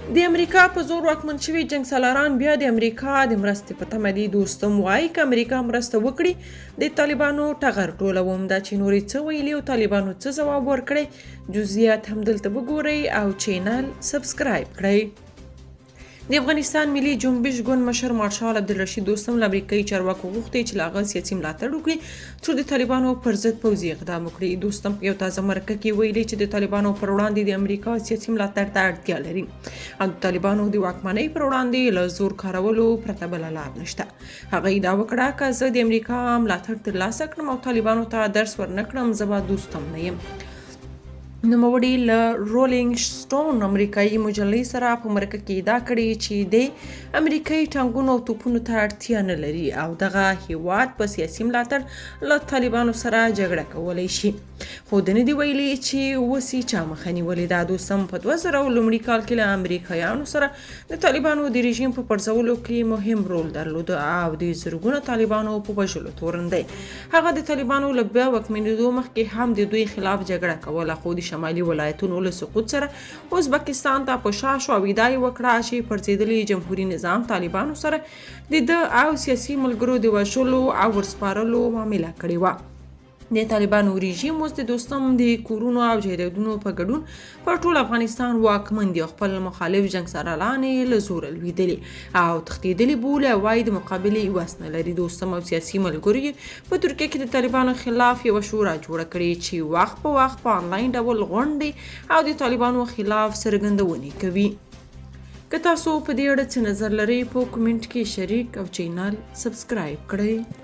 د امریکا په زور واکمن شوي جنګسالاران بیا د امریکا د مرستې په تمه دي. دوستم وایي که امریکا مرسته وکړي د طالبانو ټغر ټولوم. دا چې نورې څه ویلي او طالبانو څه ځواب ورکړی، جزئیات هم دلته وګورئ او چینل سبسکرایب کړئ. د افغانستان ملي جنبش ګوند مشر مارشال عبدالرشید دوستم له امریکایي چارواکو غوښتي چې له هغه سیاسي ملاتړ وکړي څو د طالبانو پر ضد پوځي اقدام وکړي. دوستم په یو تازه مرکه کې ویلي چې د طالبانو پر وړاندې د امریکا سیاسي ملاتړ ته اړتیا لري او د طالبانو د واکمنۍ پر وړاندې له زور کارولو پرته بله لار نشته. هغه ادعا وکړه که زه د امریکا ملاتړ ترلاسه کړم او طالبانو ته درس ورنکړم زه به دوستم نه یم. نوموړي له رولینګ سټون امریکایي مجلې سره په مرکه کې ادعا کړې چې د امریکایي ټانکونو او توپونو ته اړتیا نه لري او دغه هیواد په سیاسي ملاتړ له طالبانو سره جګړه کولی شي. خو د نه دي ویلي چې اوس یې چا مخه نیولې ده. دوستم په 2000 لومړي کال کې له امریکایانو سره د طالبانو د رژیم په پرځولو کې مهم رول درلود او د زرګونه طالبانو په وژلو تورن دی. هغه د طالبانو له بیا واکمنېدو مخکې هم د دوی خلاف جګړه کوله، خو د شمالي ولایتونو له سقوط سره ازبکستان ته په شا شو او ادعا یې وکړه چې پرځېدلي جمهوري نظام طالبانو سره د ده او سیاسي ملګرو د وژلو او ورسپارلو معامله کړې وه. د طالبانو رژیم اوس د دوستم د کورونو او جایدادونو په ګډون په ټول افغانستان واکمن دي او خپل مخالف جنګسالاران یې له زوره لوېدلي او تښتېدلي بولي او وایي د مقابلې وس نه لري. دوستم او سیاسي ملګرو یې په ترکیه کې د طالبانو خلاف یوه شورا جوړه کړې چې وخت په وخت په آنلاین ډول غونډې او د طالبانو خلاف څرګندونې کوي. که تاسو په دې اړه څه نظر لرئ په کومنټ کې شریک او چینل سبسکرایب کړئ.